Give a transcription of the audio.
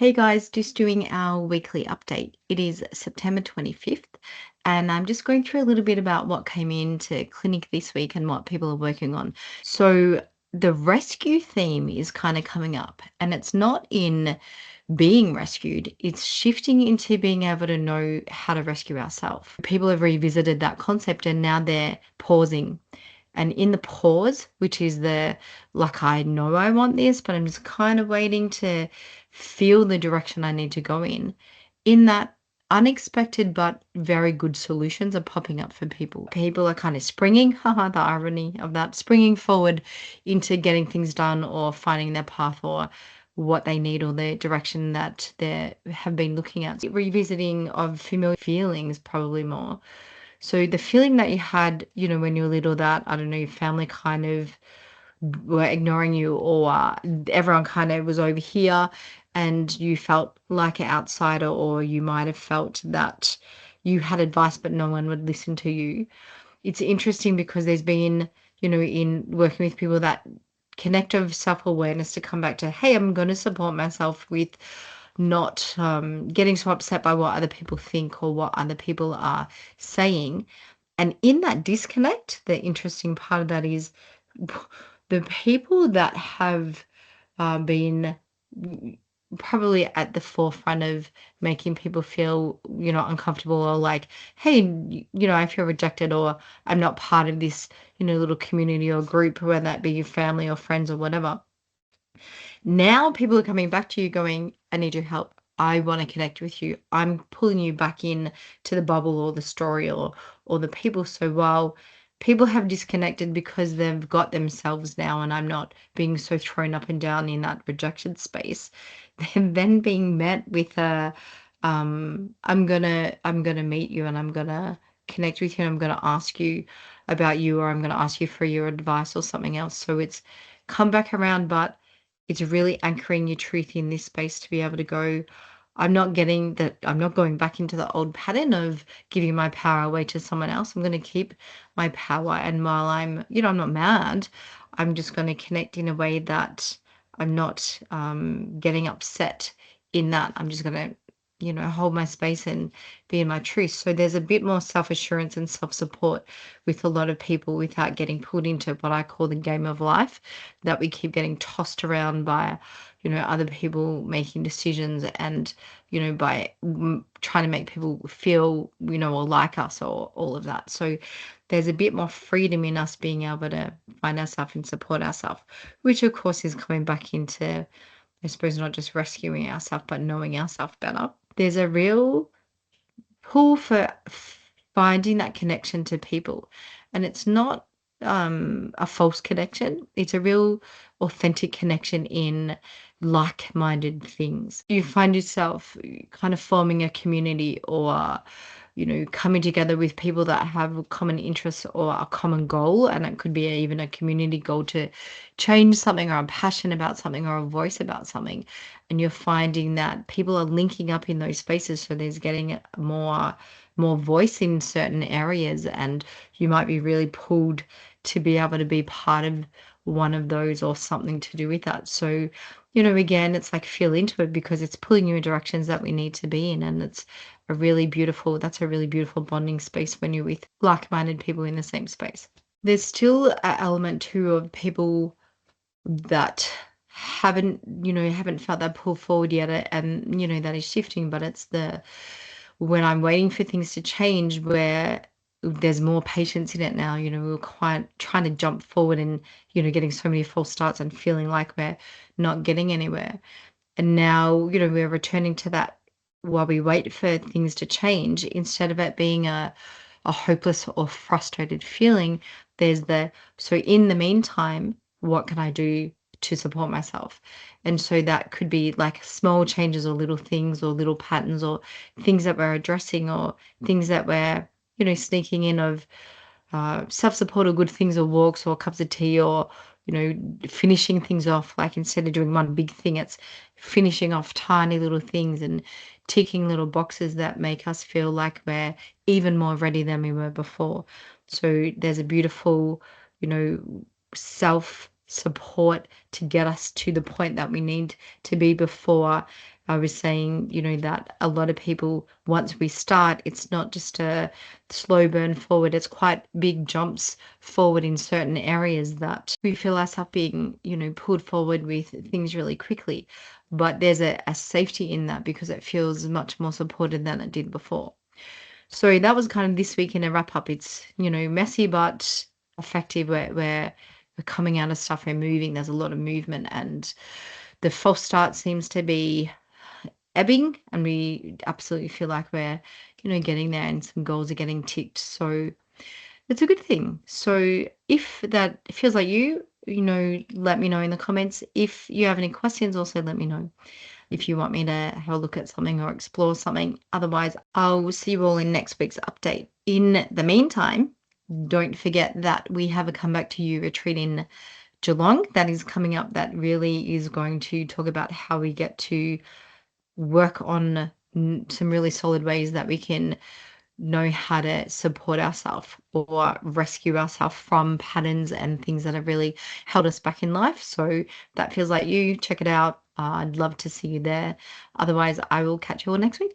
Hey guys, just doing our weekly update. It is September 25th, and I'm just going through a little bit about what came into clinic this week and what people are working on. So, the rescue theme is kind of coming up, and it's not in being rescued, it's shifting into being able to know how to rescue ourselves. People have revisited that concept and now they're pausing. And in the pause, which is like, I know I want this, but I'm just kind of waiting to feel the direction I need to go in that unexpected but very good solutions are popping up for people. People are kind of springing, haha, the irony of that, springing forward into getting things done or finding their path or what they need or the direction that they have been looking at. Revisiting of familiar feelings, probably more. So the feeling that you had, when you were little, that, I don't know, your family kind of were ignoring you, or everyone kind of was over here and you felt like an outsider, or you might have felt that you had advice but no one would listen to you. It's interesting because there's been, in working with people, that connective self-awareness to come back to, hey, I'm going to support myself with not getting so upset by what other people think or what other people are saying. And in that disconnect, the interesting part of that is the people that have been probably at the forefront of making people feel, uncomfortable, or like, hey, I feel rejected, or I'm not part of this, little community or group, whether that be your family or friends or whatever. Now people are coming back to you going, I need your help. I want to connect with you. I'm pulling you back in to the bubble or the story or the people. So while people have disconnected because they've got themselves now, and I'm not being so thrown up and down in that rejected space, they're then being met with a I'm gonna meet you and I'm gonna connect with you and I'm gonna ask you about you, or I'm gonna ask you for your advice or something else. So it's come back around, but it's really anchoring your truth in this space to be able to go, I'm not getting that, I'm not going back into the old pattern of giving my power away to someone else. I'm going to keep my power. And while I'm not mad, I'm just going to connect in a way that I'm not getting upset in that. I'm just going to, hold my space and be in my truth. So there's a bit more self assurance and self support with a lot of people without getting pulled into what I call the game of life, that we keep getting tossed around by, other people making decisions and, by trying to make people feel, or like us or all of that. So there's a bit more freedom in us being able to find ourselves and support ourselves, which of course is coming back into, I suppose, not just rescuing ourselves, but knowing ourselves better. There's a real pull for finding that connection to people. And it's not a false connection. It's a real authentic connection in like-minded things. You find yourself kind of forming a community, or coming together with people that have common interests or a common goal. And it could be even a community goal to change something, or a passion about something, or a voice about something. And you're finding that people are linking up in those spaces. So there's getting more voice in certain areas, and you might be really pulled to be able to be part of one of those or something to do with that. So, again, it's like feel into it because it's pulling you in directions that we need to be in. And that's a really beautiful bonding space when you're with like-minded people in the same space. There's still an element too of people that haven't felt that pull forward yet, and that is shifting, but it's the when I'm waiting for things to change, where there's more patience in it now. We were quite trying to jump forward and, getting so many false starts and feeling like we're not getting anywhere. And now, we're returning to that while we wait for things to change, instead of it being a hopeless or frustrated feeling. So in the meantime, what can I do to support myself? And so that could be like small changes or little things or little patterns or things that we're addressing, or things that we're, sneaking in of self-support or good things, or walks or cups of tea, or finishing things off. Like, instead of doing one big thing, it's finishing off tiny little things and ticking little boxes that make us feel like we're even more ready than we were before. So there's a beautiful, self support to get us to the point that we need to be before I was saying, that a lot of people, once we start, it's not just a slow burn forward, it's quite big jumps forward in certain areas that we feel ourselves being, pulled forward with things really quickly. But there's a safety in that because it feels much more supported than it did before. So that was kind of this week in a wrap up. It's, messy but effective. We're coming out of stuff, we're moving, there's a lot of movement, and the false start seems to be ebbing, and we absolutely feel like we're, getting there and some goals are getting ticked. So it's a good thing. So if that feels like let me know in the comments. If you have any questions, also let me know if you want me to have a look at something or explore something. Otherwise, I'll see you all in next week's update. In the meantime, don't forget that we have a Come Back to You retreat in Geelong that is coming up, that really is going to talk about how we get to work on some really solid ways that we can know how to support ourselves or rescue ourselves from patterns and things that have really held us back in life. So that feels like you. Check it out. I'd love to see you there. Otherwise, I will catch you all next week.